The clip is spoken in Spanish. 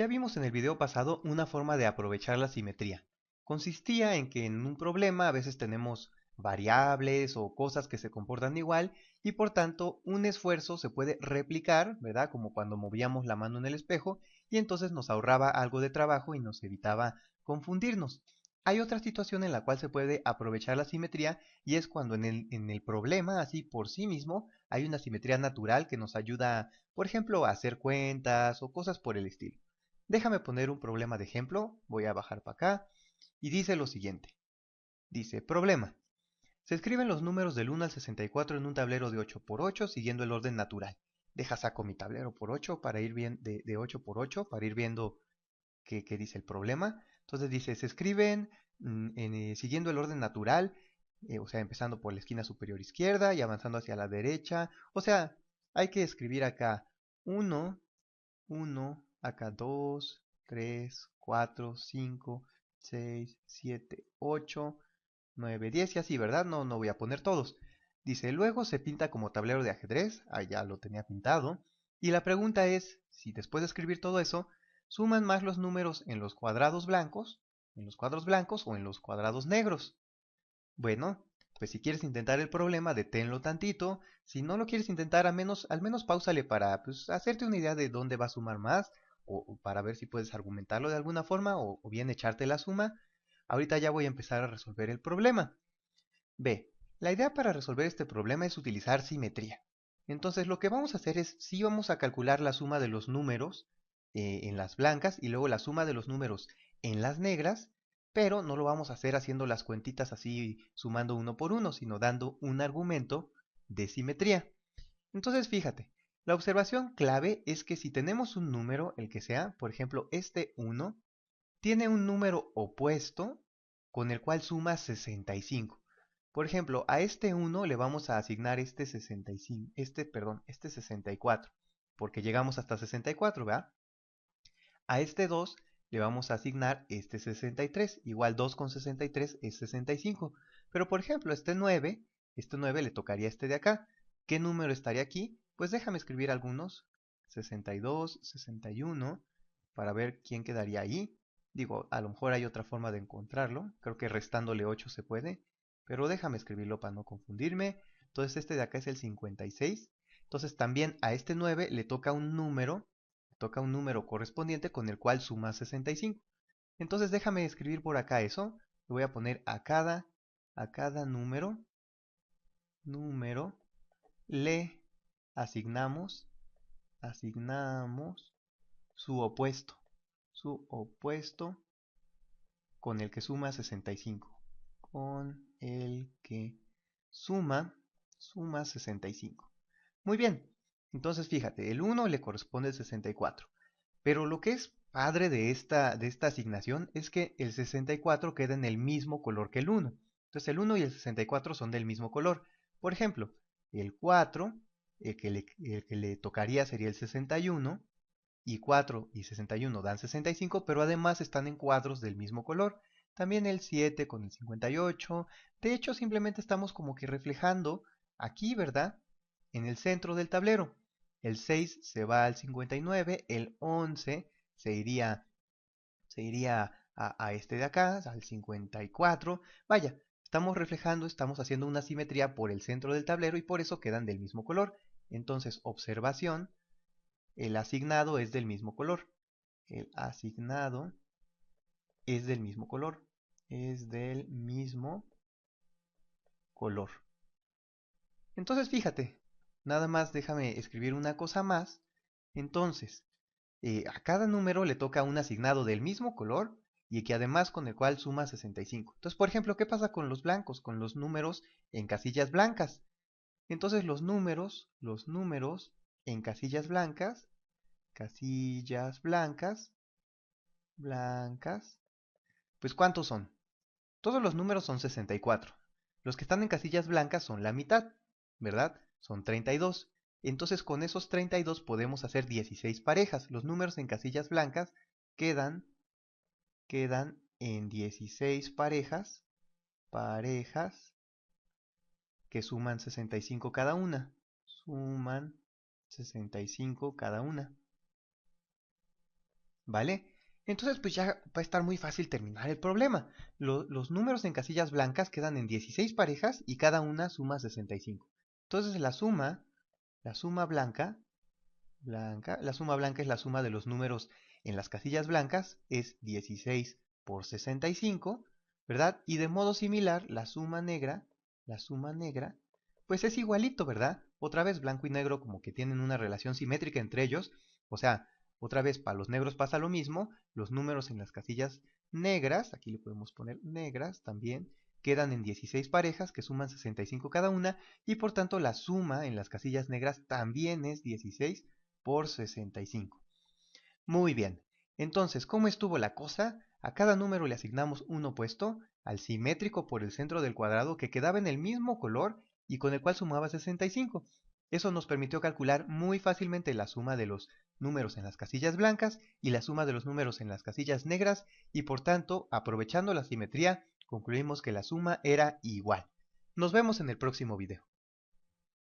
Ya vimos en el video pasado una forma de aprovechar la simetría. Consistía en que en un problema a veces tenemos variables o cosas que se comportan igual y por tanto un esfuerzo se puede replicar, ¿verdad? Como cuando movíamos la mano en el espejo y entonces nos ahorraba algo de trabajo y nos evitaba confundirnos. Hay otra situación en la cual se puede aprovechar la simetría y es cuando en el problema, así por sí mismo, hay una simetría natural que nos ayuda, por ejemplo, a hacer cuentas o cosas por el estilo. Déjame poner un problema de ejemplo, voy a bajar para acá, y dice lo siguiente. Dice, problema. Se escriben los números del 1 al 64 en un tablero de 8 por 8 siguiendo el orden natural. Deja saco mi tablero por 8 para ir bien de 8 por 8 para ir viendo qué dice el problema. Entonces dice, se escriben siguiendo el orden natural, o sea, empezando por la esquina superior izquierda y avanzando hacia la derecha. O sea, hay que escribir acá 1, 1, acá 2, 3, 4, 5, 6, 7, 8, 9, 10 y así, ¿verdad? No voy a poner todos. Dice, luego se pinta como tablero de ajedrez, allá lo tenía pintado. Y la pregunta es, si después de escribir todo eso, suman más los números en los cuadrados blancos, en los cuadros blancos o en los cuadrados negros. Bueno, pues si quieres intentar el problema, deténlo tantito. Si no lo quieres intentar, al menos páusale para pues, hacerte una idea de dónde va a sumar más o para ver si puedes argumentarlo de alguna forma o bien echarte la suma. Ahorita ya voy a empezar a resolver el problema. B. La idea para resolver este problema es utilizar simetría. Entonces lo que vamos a hacer es, sí vamos a calcular la suma de los números en las blancas y luego la suma de los números en las negras, pero no lo vamos a hacer haciendo las cuentitas así sumando uno por uno, sino dando un argumento de simetría. Entonces fíjate, la observación clave es que si tenemos un número, el que sea, por ejemplo este 1, tiene un número opuesto con el cual suma 65. Por ejemplo, a este 1 le vamos a asignar este 65, este 64, porque llegamos hasta 64, ¿verdad? A este 2 le vamos a asignar este 63, igual 2 con 63 es 65. Pero por ejemplo, este 9 le tocaría a este de acá. ¿Qué número estaría aquí? Pues déjame escribir algunos. 62, 61, para ver quién quedaría ahí. Digo, a lo mejor hay otra forma de encontrarlo. Creo que restándole 8 se puede. Pero déjame escribirlo para no confundirme. Entonces este de acá es el 56. Entonces también a este 9 le toca un número correspondiente con el cual suma 65. Entonces déjame escribir por acá eso. Le voy a poner a cada número le asignamos su opuesto con el que suma 65. Con el que suma 65. Muy bien. Entonces fíjate, el 1 le corresponde el 64. Pero lo que es padre de esta asignación es que el 64 queda en el mismo color que el 1. Entonces el 1 y el 64 son del mismo color. Por ejemplo, el 4, el que le tocaría sería el 61, y 4 y 61 dan 65, pero además están en cuadros del mismo color. También el 7 con el 58. De hecho, simplemente estamos como que reflejando aquí, ¿verdad? En el centro del tablero. El 6 se va al 59, el 11 se iría a este de acá, al 54. Vaya, estamos reflejando, estamos haciendo una simetría por el centro del tablero y por eso quedan del mismo color. Entonces, observación, el asignado es del mismo color. El asignado es del mismo color. Es del mismo color. Entonces, fíjate, nada más déjame escribir una cosa más. Entonces, a cada número le toca un asignado del mismo color y que además con el cual suma 65. Entonces, por ejemplo, ¿qué pasa con los blancos? Con los números en casillas blancas. Entonces, los números en casillas blancas, pues ¿cuántos son? Todos los números son 64. Los que están en casillas blancas son la mitad, ¿verdad? Son 32. Entonces con esos 32 podemos hacer 16 parejas. Los números en casillas blancas quedan, quedan en 16 parejas que suman 65 cada una. Suman 65 cada una. ¿vale? Entonces pues ya va a estar muy fácil terminar el problema. Los números en casillas blancas quedan en 16 parejas y cada una suma 65. Entonces la suma la suma blanca es la suma de los números en las casillas blancas, es 16 por 65, ¿verdad? Y de modo similar, la suma negra, pues es igualito, ¿verdad? Otra vez blanco y negro como que tienen una relación simétrica entre ellos, o sea, otra vez para los negros pasa lo mismo, los números en las casillas negras, aquí le podemos poner negras también, quedan en 16 parejas que suman 65 cada una, y por tanto la suma en las casillas negras también es 16 por 65. Muy bien. Entonces, ¿cómo estuvo la cosa? A cada número le asignamos un opuesto, al simétrico por el centro del cuadrado que quedaba en el mismo color y con el cual sumaba 65. Eso nos permitió calcular muy fácilmente la suma de los números en las casillas blancas y la suma de los números en las casillas negras y por tanto, aprovechando la simetría, concluimos que la suma era igual. Nos vemos en el próximo video.